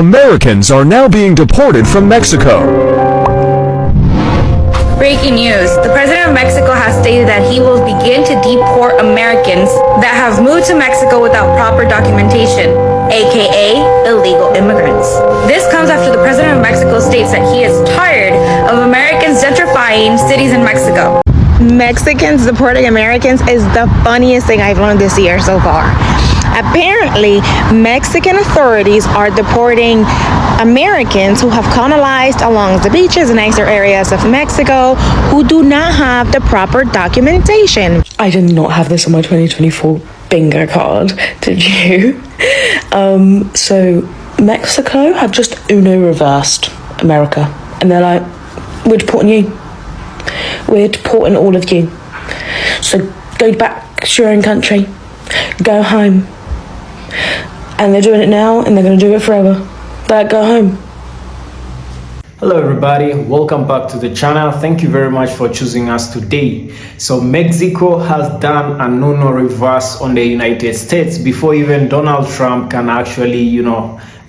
Americans are now being deported from Mexico. Breaking news. The president of Mexico has stated that he will begin to deport Americans that have moved to Mexico without proper documentation, aka illegal immigrants. This comes after the president of Mexico states that he is tired of Americans gentrifying cities in Mexico. Mexicans deporting Americans is the funniest thing I've learned this year so far. Apparently, Mexican authorities are deporting Americans who have colonized along the beaches and nicer areas of Mexico who do not have the proper documentation. I did not have this on my 2024 bingo card, did you? So Mexico have just Uno reversed America, and they're like, we're deporting you. We're deporting all of you. So go back to your own country. Go home. And they're doing it now, and they're going to do it forever. But go home. Hello everybody, welcome back to the channel. Thank you very much for choosing us today. So Mexico has done a no reverse on the United States before even Donald Trump can actually,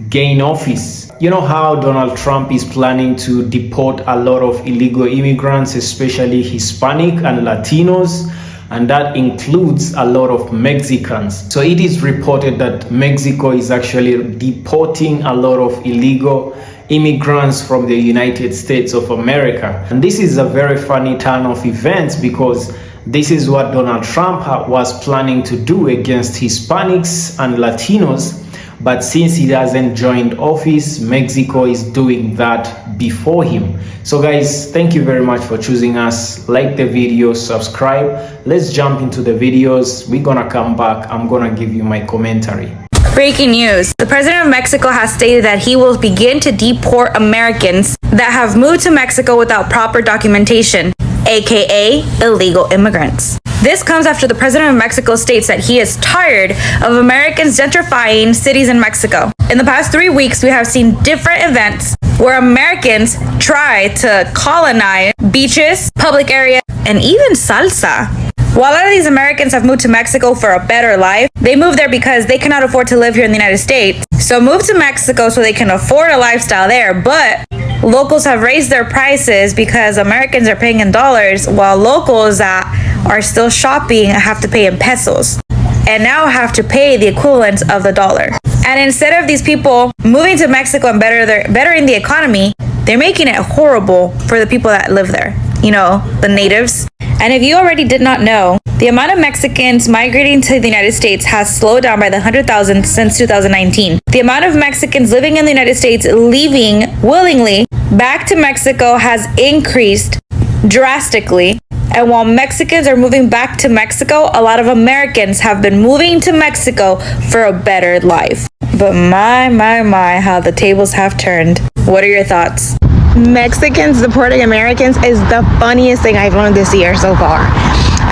gain office. You know how Donald Trump is planning to deport a lot of illegal immigrants, especially Hispanic and Latinos, and that includes a lot of Mexicans. So it is reported that Mexico is actually deporting a lot of illegal immigrants from the United States of America. And this is a very funny turn of events because this is what Donald Trump was planning to do against Hispanics and Latinos. But since he hasn't joined office, Mexico is doing that before him. So guys, thank you very much for choosing us. Like the video, subscribe. Let's jump into the videos. We're gonna come back. I'm gonna give you my commentary. Breaking news. The president of Mexico has stated that he will begin to deport Americans that have moved to Mexico without proper documentation, aka illegal immigrants. This comes after the president of Mexico states that he is tired of Americans gentrifying cities in Mexico. In the past 3 weeks, we have seen different events where Americans try to colonize beaches, public areas, and even salsa. While a lot of these Americans have moved to Mexico for a better life, they move there because they cannot afford to live here in the United States. So move to Mexico so they can afford a lifestyle there, but locals have raised their prices because Americans are paying in dollars while locals that are still shopping have to pay in pesos and now have to pay the equivalent of the dollar. And instead of these people moving to Mexico and bettering the economy, they're making it horrible for the people that live there, the natives. And if you already did not know, the amount of Mexicans migrating to the United States has slowed down by the 100,000 since 2019. The amount of Mexicans living in the United States leaving willingly back to Mexico has increased drastically. And while Mexicans are moving back to Mexico, a lot of Americans have been moving to Mexico for a better life. But my, how the tables have turned. What are your thoughts? Mexicans deporting Americans is the funniest thing I've learned this year so far.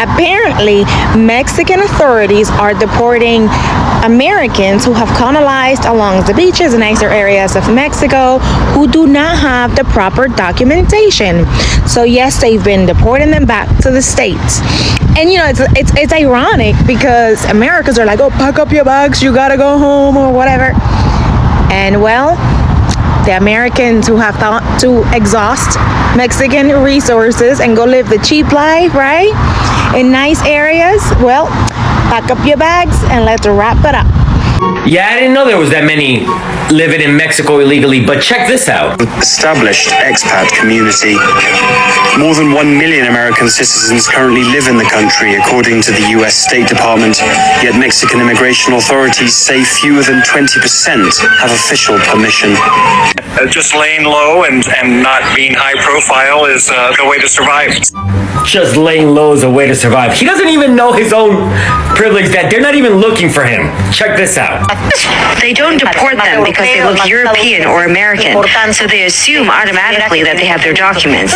Apparently, Mexican authorities are deporting Americans who have colonized along the beaches and nicer areas of Mexico who do not have the proper documentation. So yes, they've been deporting them back to the States. And it's ironic because Americans are like, oh, pack up your bags, you gotta go home or whatever. And well, the Americans who have thought to exhaust Mexican resources and go live the cheap life, right? In nice areas, well, pack up your bags and let's wrap it up. Yeah, I didn't know there was that many living in Mexico illegally, but check this out. Established expat community. More than 1 million American citizens currently live in the country, according to the U.S. State Department, yet Mexican immigration authorities say fewer than 20% have official permission. Just laying low and not being high profile is the way to survive. Just laying low is a way to survive. He doesn't even know his own privilege, that they're not even looking for him. Check this out. They don't deport them because they look European or American, so they assume automatically that they have their documents.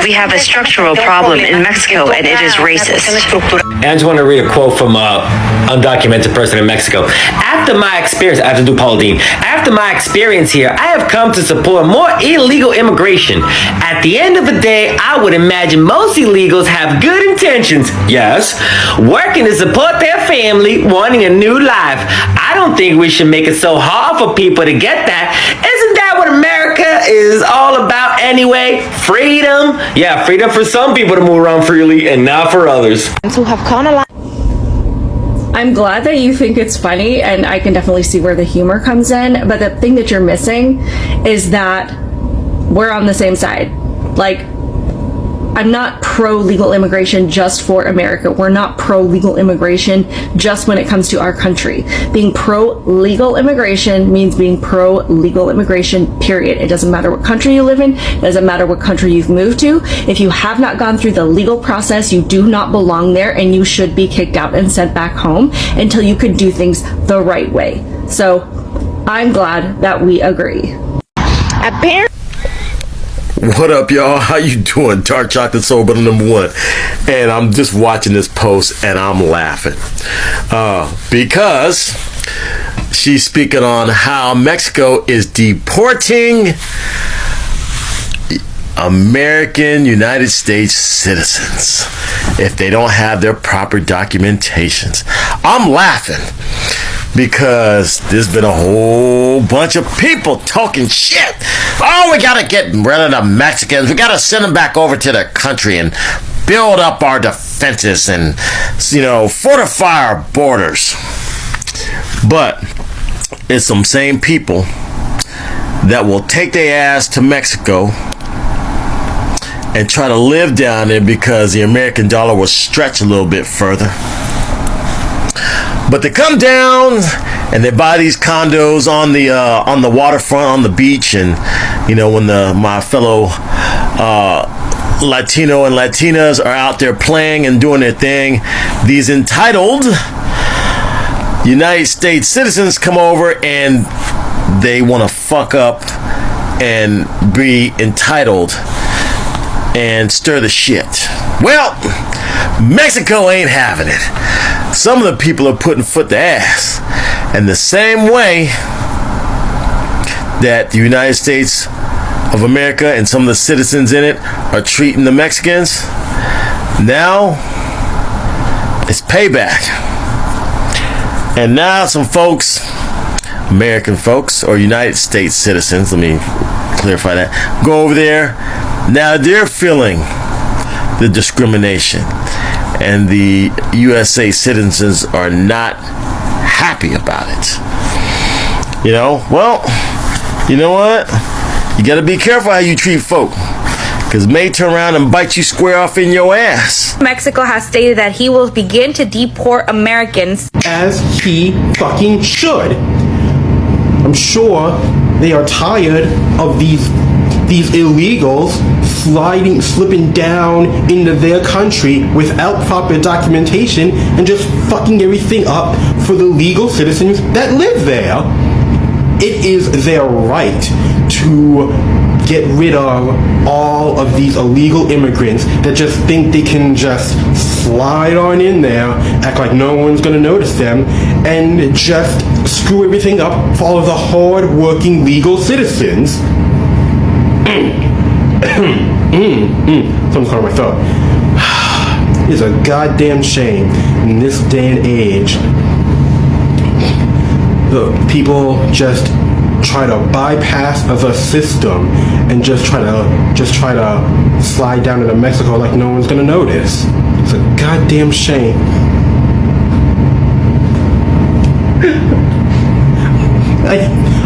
We have a structural problem in Mexico, and it is racist. And I just want to read a quote from undocumented person in Mexico. After after my experience, I have to do Paul Dean. After my experience here, I have come to support more illegal immigration. At the end of the day, I would imagine most illegals have good intentions, yes, working to support their family, wanting a new life. I don't think we should make it so hard for people to get that. Isn't that what America is all about anyway? Freedom? Yeah, freedom for some people to move around freely and not for others. Who have colonized. I'm glad that you think it's funny, and I can definitely see where the humor comes in, but the thing that you're missing is that we're on the same side. Like, I'm not pro-legal immigration just for America. We're not pro-legal immigration just when it comes to our country. Being pro-legal immigration means being pro-legal immigration, period. It doesn't matter what country you live in. It doesn't matter what country you've moved to. If you have not gone through the legal process, you do not belong there, and you should be kicked out and sent back home until you can do things the right way. So I'm glad that we agree. Apparently. What up, y'all? How you doing? Dark Chocolate Soul Brother #1. And I'm just watching this post and I'm laughing. Because she's speaking on how Mexico is deporting American United States citizens if they don't have their proper documentations. I'm laughing because there's been a whole bunch of people talking shit. Oh, we gotta get rid of the Mexicans. We gotta send them back over to their country and build up our defenses and, fortify our borders. But it's some same people that will take their ass to Mexico and try to live down there because the American dollar will stretch a little bit further. But they come down and they buy these condos on the waterfront, on the beach, and when my fellow Latino and Latinas are out there playing and doing their thing, these entitled United States citizens come over and they want to fuck up and be entitled and stir the shit. Well, Mexico ain't having it. Some of the people are putting foot to ass. And the same way that the United States of America and some of the citizens in it are treating the Mexicans, now it's payback. And now some folks, American folks or United States citizens, let me clarify that, go over there. Now they're feeling the discrimination, and the USA citizens are not happy about it. Well, you know what? You gotta be careful how you treat folk, because it may turn around and bite you square off in your ass. Mexico has stated that he will begin to deport Americans. As he fucking should. I'm sure they are tired of these illegals slipping down into their country without proper documentation and just fucking everything up for the legal citizens that live there. It is their right to get rid of all of these illegal immigrants that just think they can just slide on in there, act like no one's gonna notice them, and just screw everything up for all of the hard-working legal citizens. Something's caught in my throat. It's a goddamn shame in this day and age. The people just try to bypass the system and just try to slide down into Mexico like no one's gonna notice. It's a goddamn shame.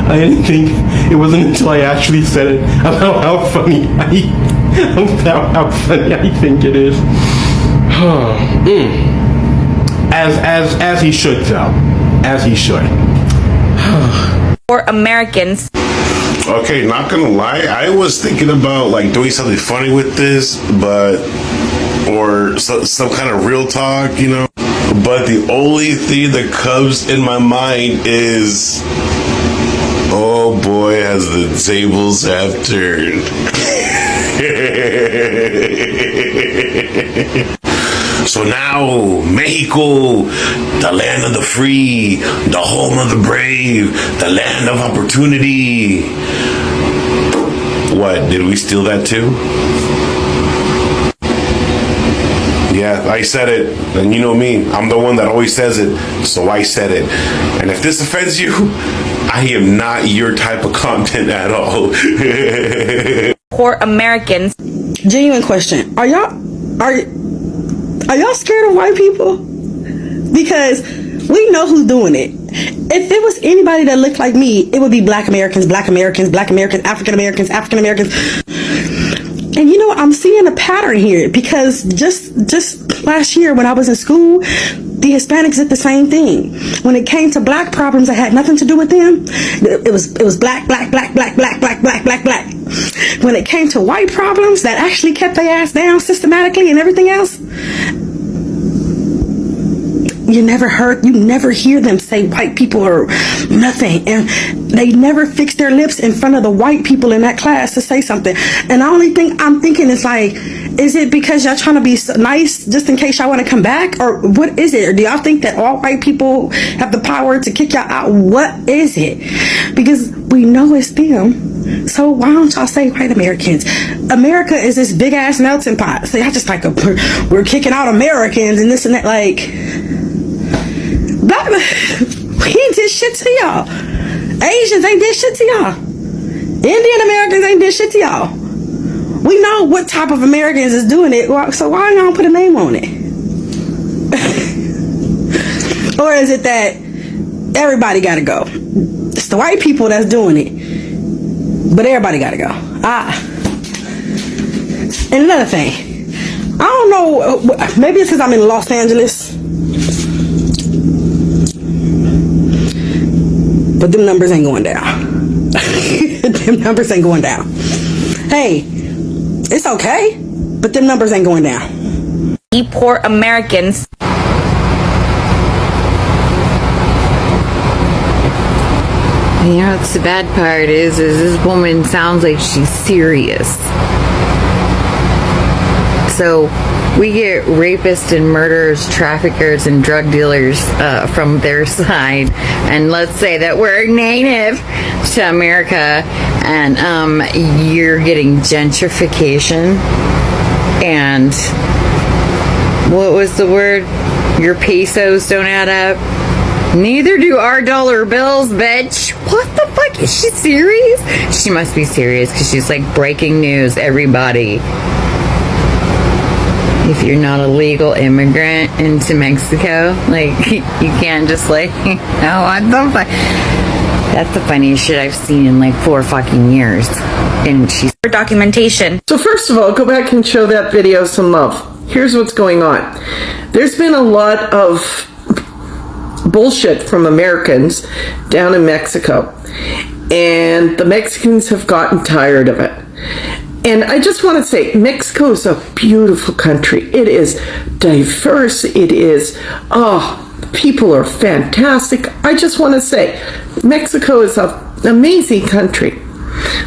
I didn't think it wasn't until I actually said it about how funny I think it is. As he should though. As he should. For Americans. Okay, not gonna lie, I was thinking about doing something funny with this, or some kind of real talk, But the only thing that comes in my mind is, oh boy, as the tables have turned. So now Mexico, the land of the free, the home of the brave, the land of opportunity. What, did we steal that too? Yeah, I said it, and you know me, I'm the one that always says it, so I said it. And if this offends you, I am not your type of content at all. Poor Americans. Genuine question. Are y'all scared of white people? Because we know who's doing it. If it was anybody that looked like me, it would be Black Americans, African Americans. And you know, I'm seeing a pattern here because just last year when I was in school, the Hispanics did the same thing. When it came to black problems that had nothing to do with them, it was black. When it came to white problems that actually kept their ass down systematically and everything else, you never hear them say white people are nothing, and they never fix their lips in front of the white people in that class to say something. And the only thing I'm thinking is like, is it because y'all trying to be nice just in case y'all want to come back, or what is it? Or do y'all think that all white people have the power to kick y'all out? What is it? Because we know it's them. So why don't y'all say white Americans? America is this big ass melting pot. So y'all just like, we're kicking out Americans and this and that. Like, we ain't did shit to y'all. Asians ain't did shit to y'all. Indian Americans ain't did shit to y'all. We know what type of Americans is doing it, so why y'all put a name on it? Or is it that everybody gotta go? It's the white people that's doing it, but everybody gotta go. And another thing, I don't know, maybe it's because I'm in Los Angeles, but them numbers ain't going down. Them numbers ain't going down. Hey, it's okay, but them numbers ain't going down. Deport Americans. You know what's the bad part is this woman sounds like she's serious. So we get rapists and murderers, traffickers and drug dealers from their side, and let's say that we're native to America, and you're getting gentrification, and what was the word? Your pesos don't add up. Neither do our dollar bills, bitch. What the fuck? Is she serious? She must be serious because she's like breaking news, everybody. If you're not a legal immigrant into Mexico, like, you can't just like, oh, what the fuck? That's the funniest shit I've seen in like 4 fucking years. And she's for documentation. So first of all, go back and show that video some love. Here's what's going on. There's been a lot of bullshit from Americans down in Mexico, and the Mexicans have gotten tired of it. And I just want to say, Mexico is a beautiful country. It is diverse. It is, people are fantastic. I just want to say, Mexico is an amazing country.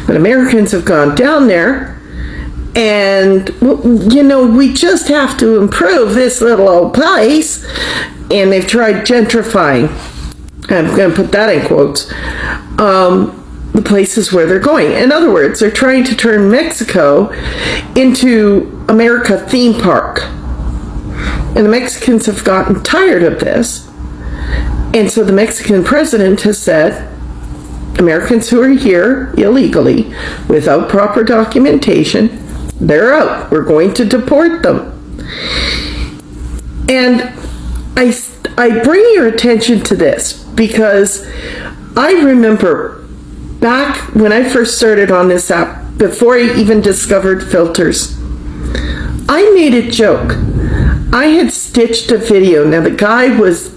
But Americans have gone down there, and, you know, we just have to improve this little old place. And they've tried gentrifying, I'm going to put that in quotes, the places where they're going. In other words, they're trying to turn Mexico into America theme park. And the Mexicans have gotten tired of this. And so the Mexican president has said, Americans who are here illegally without proper documentation, they're out. We're going to deport them. And I bring your attention to this because I remember back when I first started on this app, before I even discovered filters, I made a joke. I had stitched a video. Now the guy was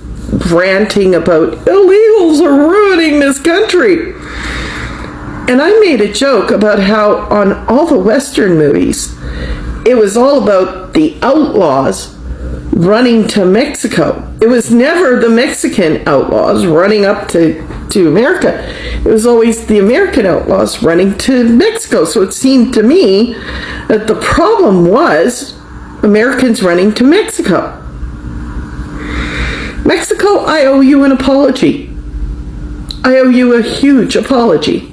ranting about illegals are ruining this country. And I made a joke about how on all the Western movies, it was all about the outlaws running to Mexico. It was never the Mexican outlaws running up to America. It was always the American outlaws running to Mexico. So it seemed to me that the problem was Americans running to Mexico. Mexico, I owe you an apology. I owe you a huge apology.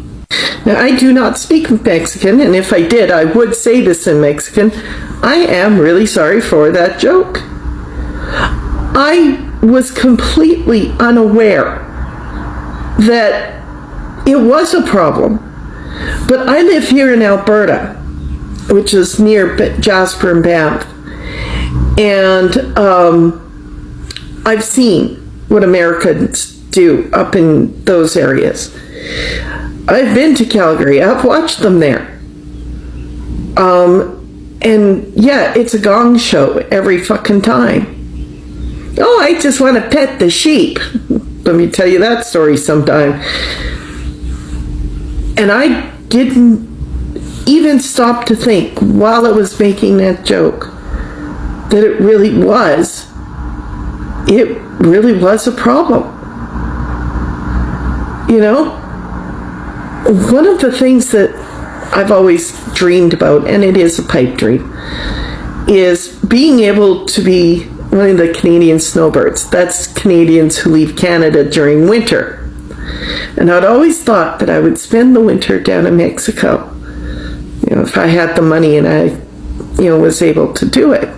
Now, I do not speak Mexican, and if I did, I would say this in Mexican. I am really sorry for that joke. I was completely unaware that it was a problem. But I live here in Alberta, which is near Jasper and Banff, and I've seen what Americans do up in those areas. I've been to Calgary. I've watched them there. And yeah, it's a gong show every fucking time. Oh, I just want to pet the sheep. Let me tell you that story sometime. And I didn't even stop to think while I was making that joke that it really was a problem. You know, one of the things that I've always dreamed about, and it is a pipe dream, is being able to be one of the Canadian snowbirds. That's Canadians who leave Canada during winter. And I'd always thought that I would spend the winter down in Mexico, you know, if I had the money and I, you know, was able to do it.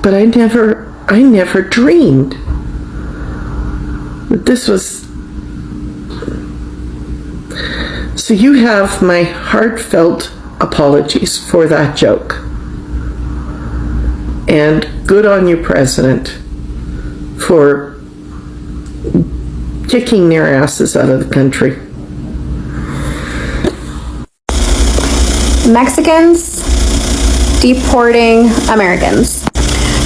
But I never dreamed that this was. So you have my heartfelt apologies for that joke. And good on you, President, for kicking their asses out of the country. Mexicans deporting Americans.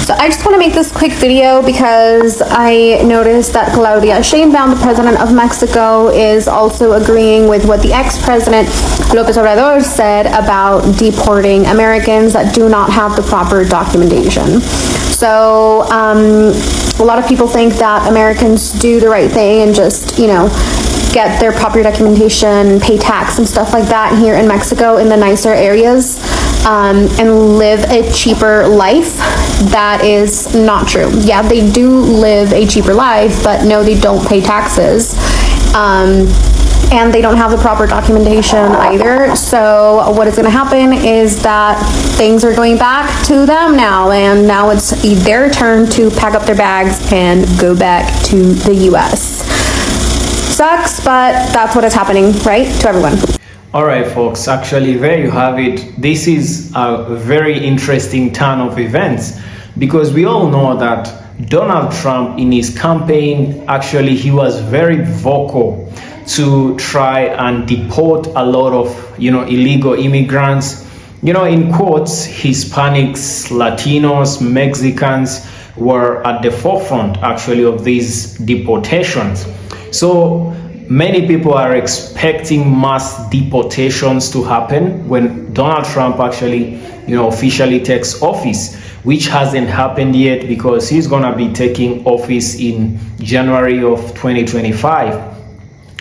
So I just want to make this quick video because I noticed that Claudia Sheinbaum, the president of Mexico, is also agreeing with what the ex-president López Obrador said about deporting Americans that do not have the proper documentation. So a lot of people think that Americans do the right thing and just, you know, get their proper documentation, pay tax and stuff like that here in Mexico in the nicer areas, and live a cheaper life. That is not true. Yeah, they do live a cheaper life, but no, they don't pay taxes. And they don't have the proper documentation either. So what is going to happen is that things are going back to them now, and now it's their turn to pack up their bags and go back to the US. Sucks, but that's what is happening, right, to everyone. All right, folks, actually there you have it. This is a very interesting turn of events, because we all know that Donald Trump in his campaign, actually he was very vocal to try and deport a lot of, you know, illegal immigrants. You know, in quotes, Hispanics, Latinos, Mexicans were at the forefront actually of these deportations. So many people are expecting mass deportations to happen when Donald Trump actually, you know, officially takes office, which hasn't happened yet because he's gonna be taking office in January of 2025.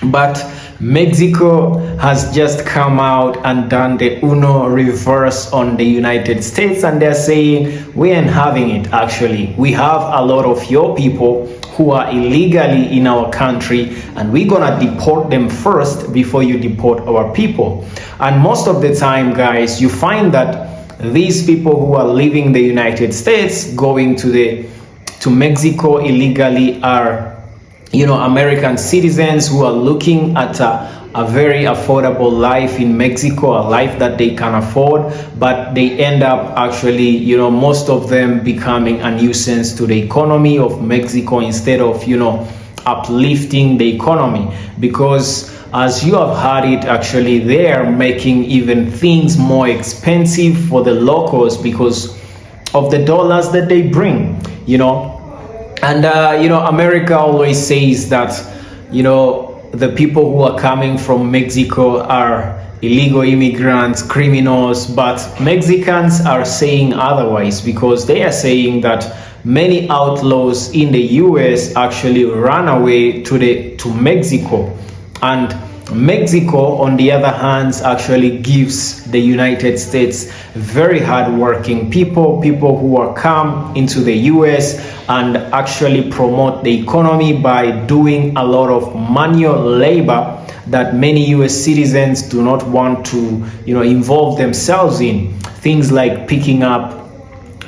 But Mexico has just come out and done the Uno reverse on the United States, and they're saying we ain't having it. Actually, we have a lot of your people who are illegally in our country, and we're gonna deport them first before you deport our people. And most of the time, guys, you find that these people who are leaving the United States going to Mexico illegally are, you know, American citizens who are looking at a very affordable life in Mexico, a life that they can afford, but they end up actually, you know, most of them becoming a nuisance to the economy of Mexico instead of, you know, uplifting the economy. Because as you have heard it, actually they are making even things more expensive for the locals because of the dollars that they bring, you know. And, you know, America always says that, you know, the people who are coming from Mexico are illegal immigrants, criminals, but Mexicans are saying otherwise, because they are saying that many outlaws in the US actually ran away to Mexico. And Mexico, on the other hand, actually gives the United States very hardworking people who are come into the US and actually promote the economy by doing a lot of manual labor that many US citizens do not want to, involve themselves in. Things like picking up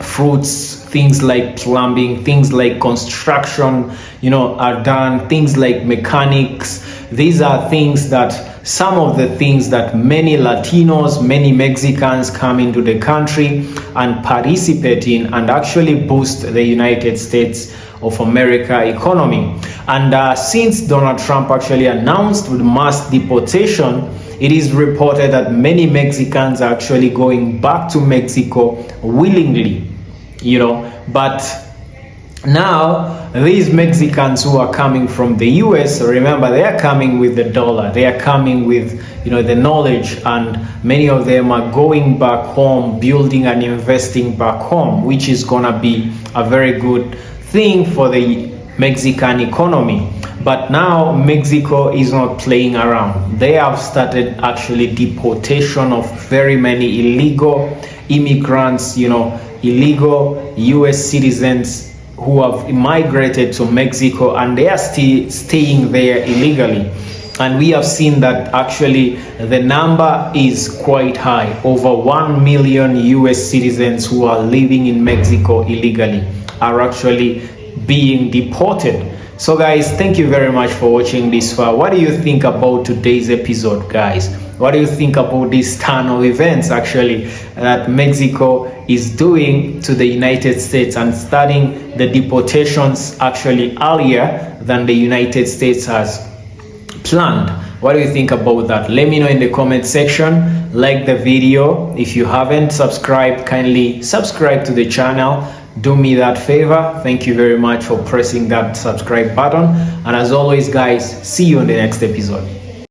fruits, things like plumbing, things like construction, are done, things like mechanics. These are things that some of the things that many Latinos, many Mexicans come into the country and participate in and actually boost the United States of America economy. And since Donald Trump actually announced with mass deportation, it is reported that many Mexicans are actually going back to Mexico willingly, but now these Mexicans who are coming from the US, remember, they are coming with the dollar, they are coming with the knowledge, and many of them are going back home, building and investing back home, which is gonna be a very good thing for the Mexican economy. But now Mexico is not playing around. They have started actually deportation of very many illegal immigrants, illegal US citizens who have immigrated to Mexico, and they are still staying there illegally. And we have seen that actually the number is quite high. Over 1 million US citizens who are living in Mexico illegally are actually being deported. So guys, thank you very much for watching this far. What do you think about today's episode, guys? What do you think about this turn of events actually that Mexico is doing to the United States and starting the deportations actually earlier than the United States has planned? What do you think about that? Let me know in the comment section. Like the video. If you haven't subscribed, kindly subscribe to the channel. Do me that favor. Thank you very much for pressing that subscribe button. And as always, guys, see you in the next episode.